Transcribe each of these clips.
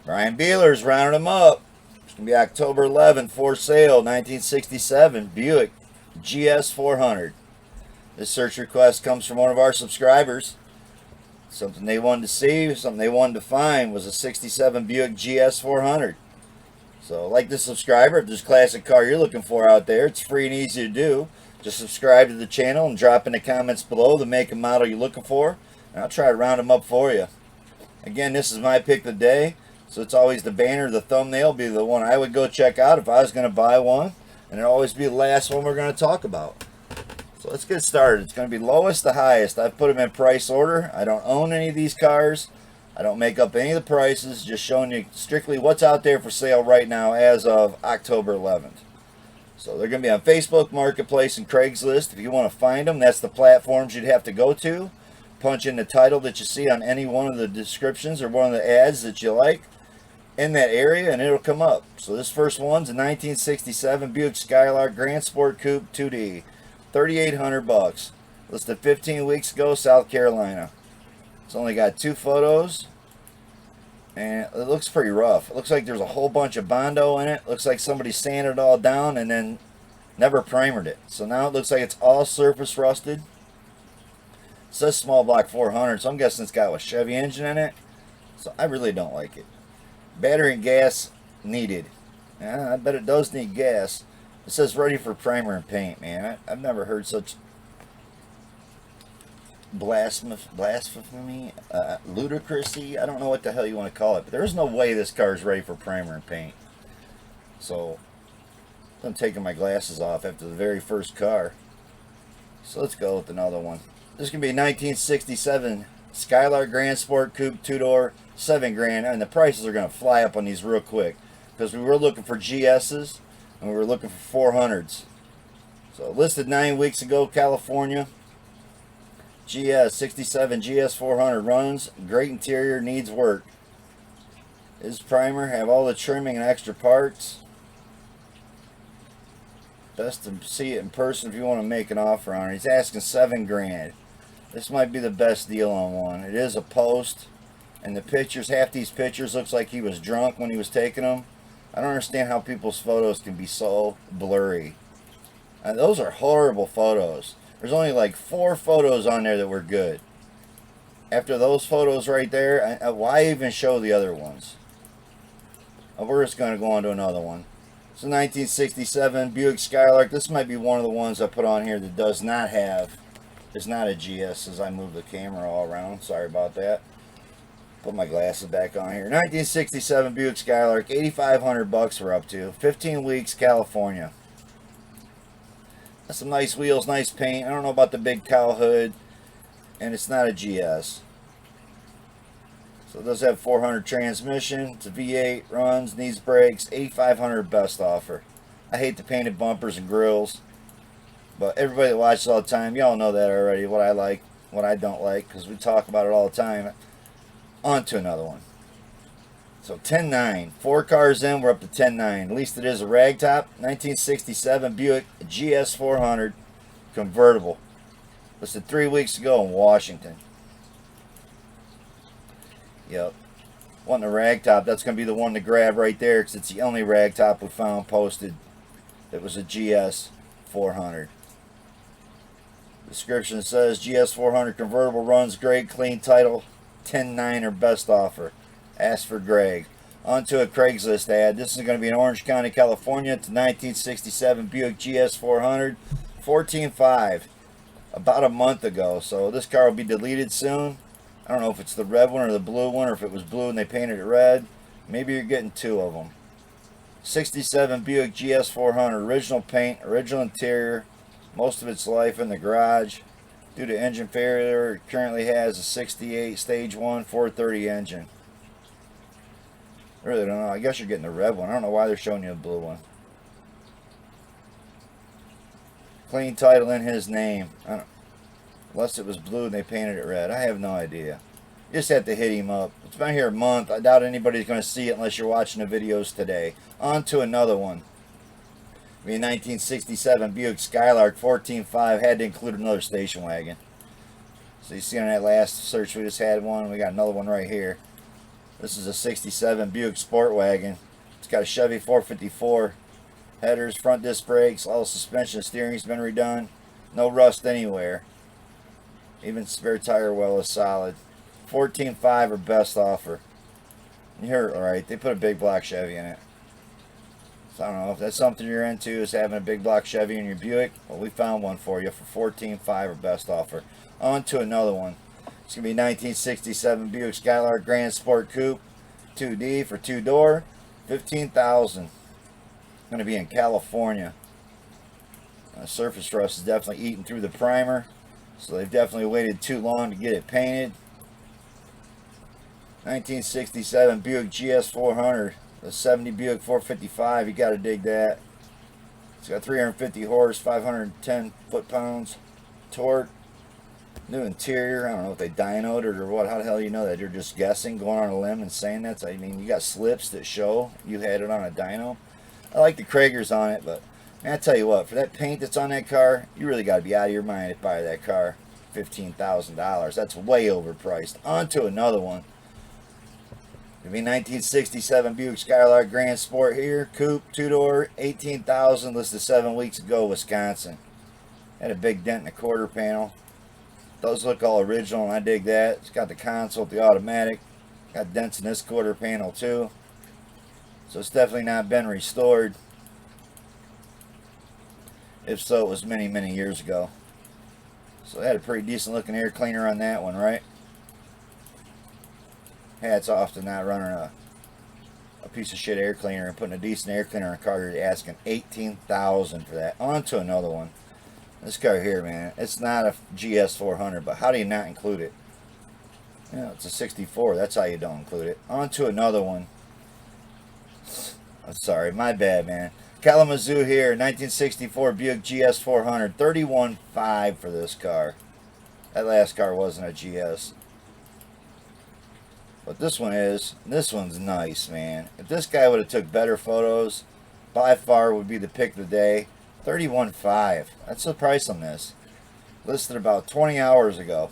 Brian Bealer's rounding them up. It's going to be October 11th, for sale, 1967 Buick GS 400. This search request comes from one of our subscribers. Something they wanted to see, something they wanted to find was a 67 Buick GS 400. So like the subscriber, if there's a classic car you're looking for out there, it's free and easy to do. Just subscribe to the channel and drop in the comments below the make and model you're looking for, and I'll try to round them up for you. Again, this is my pick of the day, so it's always the banner, the thumbnail, be the one I would go check out if I was going to buy one, and it'll always be the last one we're going to talk about. So let's get started. It's going to be lowest to highest. I've put them in price order. I don't own any of these cars. I don't make up any of the prices, just showing you strictly what's out there for sale right now as of October 11th. So they're going to be on Facebook Marketplace and Craigslist. If you want to find them, that's the platforms you'd have to go to. Punch in the title that you see on any one of the descriptions or one of the ads that you like in that area, and it'll come up. So this first one's a 1967 Buick Skylark Grand Sport Coupe 2D, $3,800. Listed 15 weeks ago, South Carolina. It's only got 2 photos, and it looks pretty rough. It looks like there's a whole bunch of Bondo in it. Looks like somebody sanded it all down and then never primered it. So now it looks like it's all surface rusted. It says small block 400, so I'm guessing it's got a Chevy engine in it. So I really don't like it. Battery and gas needed. Yeah, I bet it does need gas. It says ready for primer and paint, man. I've never heard such blasphemy, ludicrousy. I don't know what the hell you want to call it, but there's no way this car is ready for primer and paint. So I'm taking my glasses off after the very first car. So let's go with another one. This is going to be a 1967 Skylark Grand Sport Coupe 2-door, $7,000, and the prices are going to fly up on these real quick because we were looking for GS's and we were looking for 400s. So listed 9 weeks ago, California. GS 67 GS 400 runs great, interior needs work. His primer have all the trimming and extra parts. Best to see it in person if you want to make an offer on it. He's asking $7,000. This might be the best deal on one. It is a post, and the pictures, half these pictures looks like he was drunk when he was taking them. I don't understand how people's photos can be so blurry. And those are horrible photos. There's only like 4 photos on there that were good. After those photos right there, why even show the other ones? We're just going to go on to another one. It's a 1967 Buick Skylark. This might be one of the ones I put on here that does not have, it's not a GS as I move the camera all around. Sorry about that. Put my glasses back on here. 1967 Buick Skylark, $8,500 we're up to. 15 weeks, California. That's some nice wheels, nice paint. I don't know about the big cow hood, and it's not a GS. So it does have 400 transmission. It's a V8, runs, needs brakes. $8,500 best offer. I hate the painted bumpers and grills, but everybody that watches all the time, y'all know that already. What I like, what I don't like, because we talk about it all the time. On to another one. So 10.9, 4 cars in, we're up to 10.9. At least it is a ragtop. 1967 Buick GS 400 convertible. Listed 3 weeks ago in Washington. Yep. Wanting a ragtop, that's going to be the one to grab right there because it's the only ragtop we found posted that was a GS 400. Description says GS 400 convertible, runs great, clean title, 10.9 or best offer. Ask for Greg. On to a Craigslist ad. This is going to be in Orange County, California. It's a 1967 Buick GS 400, $14,500. About a month ago. So this car will be deleted soon. I don't know if it's the red one or the blue one, or if it was blue and they painted it red. Maybe you're getting 2 of them. 67 Buick GS 400, original paint, original interior, most of its life in the garage. Due to engine failure, it currently has a 68 stage 1 430 engine. I really don't know. I guess you're getting the red one. I don't know why they're showing you a blue one. Clean title in his name. I don't, unless it was blue and they painted it red. I have no idea. You just have to hit him up. It's been here a month. I doubt anybody's going to see it unless you're watching the videos today. On to another one. The 1967 Buick Skylark 14.5 had to include another station wagon. So you see on that last search we just had one. We got another one right here. This is a 67 Buick Sport Wagon. It's got a Chevy 454. Headers, front disc brakes, all suspension, steering's been redone. No rust anywhere. Even spare tire well is solid. 14.5 or best offer. You heard it right. They put a big block Chevy in it. So I don't know if that's something you're into, is having a big block Chevy in your Buick. Well, we found one for you for 14.5 or best offer. On to another one. It's going to be 1967 Buick Skylark Grand Sport Coupe 2D for 2-door. 15,000. Going to be in California. Surface rust is definitely eating through the primer, so they've definitely waited too long to get it painted. 1967 Buick GS 400, the 70 Buick 455. You got to dig that. It's got 350 horse, 510 foot-pounds torque. New interior. I don't know if they dynoed it or what. How the hell do you know that? You're just guessing, going on a limb and saying that. So, I mean, you got slips that show you had it on a dyno. I like the Kragers on it, but man, I tell you what, for that paint that's on that car, you really got to be out of your mind to buy that car. $15,000. That's way overpriced. On to another one. It'll be 1967 Buick Skylark Grand Sport here. Coupe, 2-door, 18,000. Listed 7 weeks ago, Wisconsin. Had a big dent in the quarter panel. Those look all original, and I dig that. It's got the console, the automatic. Got dents in this quarter panel too. So it's definitely not been restored. If so, it was many, many years ago. So they had a pretty decent looking air cleaner on that one, right? Hats off to not running a piece of shit air cleaner and putting a decent air cleaner on a car. You're asking $18,000 for that. On to another one. This car here, man, it's not a GS 400, but how do you not include it? You know, it's a 64. That's how you don't include it. On to another one. I'm sorry, my bad, man. Kalamazoo here, 1964 Buick GS 400, 31.5 for this car. That last car wasn't a GS, but this one is. This one's nice, man. If this guy would have took better photos, by far would be the pick of the day. 31.5. That's the price on this. Listed about 20 hours ago.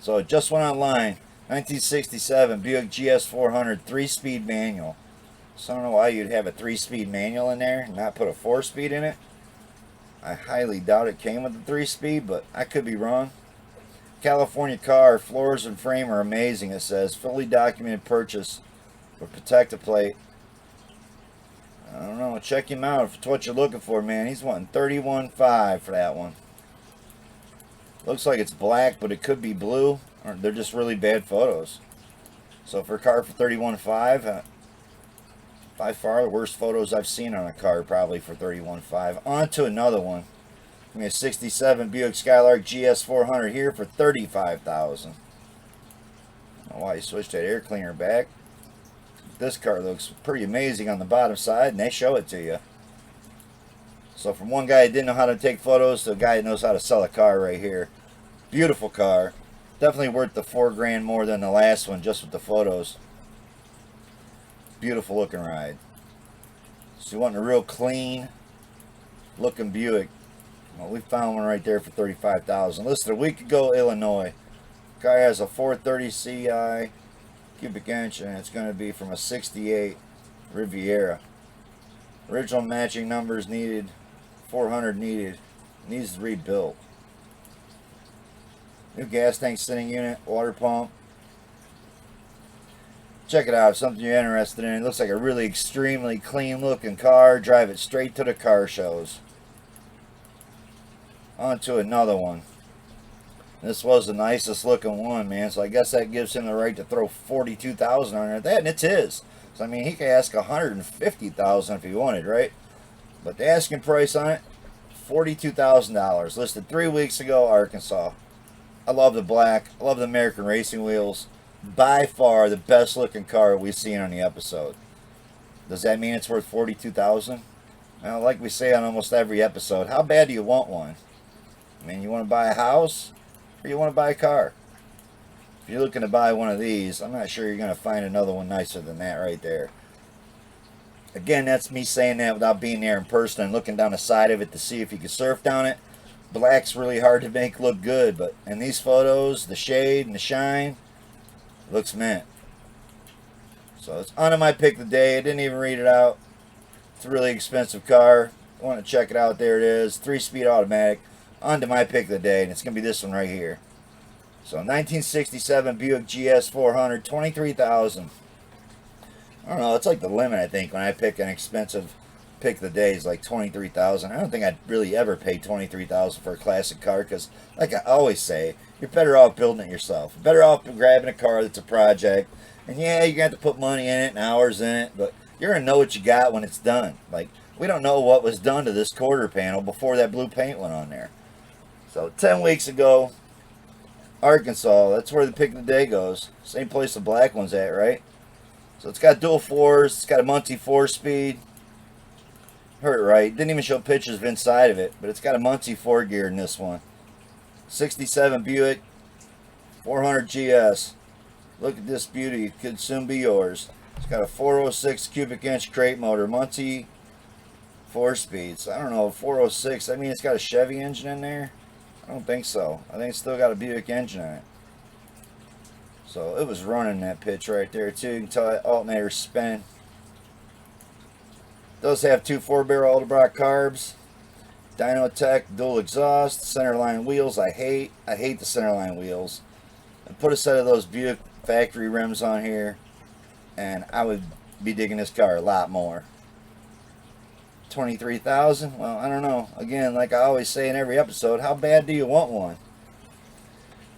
So it just went online. 1967 Buick GS 400, 3-speed manual. So I don't know why you'd have a 3-speed manual in there and not put a 4-speed in it. I highly doubt it came with a 3-speed, but I could be wrong. California car, floors and frame are amazing, it says. Fully documented purchase with protective plate. I don't know, check him out if it's what you're looking for, man. He's wanting $31.5 for that one. Looks like it's black, but it could be blue. Or they're just really bad photos. So for a car for $31.5, by far the worst photos I've seen on a car, probably for $31.5. On to another one. Give me a 67 Buick Skylark GS 400 here for $35,000. I don't know why you switched that air cleaner back. This car looks pretty amazing on the bottom side, and they show it to you. So from one guy who didn't know how to take photos to a guy who knows how to sell a car right here. Beautiful car. Definitely worth the $4,000 more than the last one just with the photos. Beautiful looking ride. So you want a real clean looking Buick. Well, we found one right there for $35,000. Listed a week ago, Illinois. Car has a 430 CI cubic inch, and it's going to be from a 68 Riviera. Original matching numbers needed. 400 needed. Needs rebuilt. New gas tank sitting unit, water pump. Check it out, something you're interested in. It looks like a really extremely clean looking car. Drive it straight to the car shows. On to another one. This was the nicest looking one, man. So I guess that gives him the right to throw $42,000 on it. That, and it's his. So I mean, he could ask $150,000 if he wanted, right? But the asking price on it, $42,000. Listed 3 weeks ago, Arkansas. I love the black. I love the American racing wheels. By far the best looking car we've seen on the episode. Does that mean it's worth $42,000? Well, like we say on almost every episode, how bad do you want one? I mean, you want to buy a house or you want to buy a car? If you're looking to buy one of these, I'm not sure you're going to find another one nicer than that right there. Again, that's me saying that without being there in person and looking down the side of it to see if you can surf down it. Black's really hard to make look good, but in these photos, the shade and the shine, looks mint. So it's on my pick of the day. I didn't even read it out. It's a really expensive car. I want to check it out. There it is. 3-speed automatic. On to my pick of the day, and it's going to be this one right here. So 1967 Buick GS 400, 23,000. I don't know. It's like the limit, I think, when I pick an expensive pick of the day is like 23,000. I don't think I'd really ever pay 23,000 for a classic car because, like I always say, you're better off building it yourself. You're better off grabbing a car that's a project. And yeah, you're going to have to put money in it and hours in it, but you're going to know what you got when it's done. Like, we don't know what was done to this quarter panel before that blue paint went on there. So 10 weeks ago, Arkansas, that's where the pick of the day goes. Same place the black one's at, right? So it's got dual 4s. It's got a Muncie 4-speed. Heard it right. Didn't even show pictures of inside of it, but it's got a Muncie 4-gear in this one. 67 Buick 400 GS. Look at this beauty. It could soon be yours. It's got a 406 cubic inch crate motor. Muncie 4-speed. So I don't know, 406. I mean, it's got a Chevy engine in there. I don't think so. I think it's still got a Buick engine on it. So it was running that pitch right there too. You can tell that alternator's spinning. Does have 2 4-barrel Alderbrock carbs. Dynotech dual exhaust. Centerline wheels. I hate the centerline wheels. And put a set of those Buick factory rims on here, and I would be digging this car a lot more. 23,000. Well, I don't know. Again, like I always say in every episode, how bad do you want one?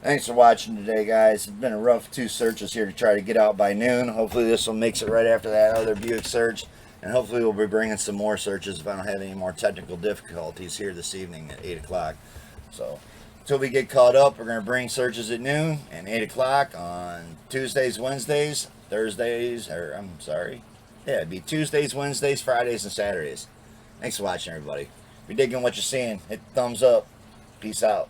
Thanks for watching today, guys. It's been a rough 2 searches here to try to get out by noon. Hopefully this one makes it right after that other Buick search, and hopefully we'll be bringing some more searches if I don't have any more technical difficulties here this evening at 8 o'clock. So until we get caught up, we're going to bring searches at noon and 8 o'clock on Tuesdays, Wednesdays, Thursdays, or I'm sorry. Yeah, it'd be Tuesdays, Wednesdays, Fridays, and Saturdays. Thanks for watching, everybody. If you're digging what you're seeing, hit the thumbs up. Peace out.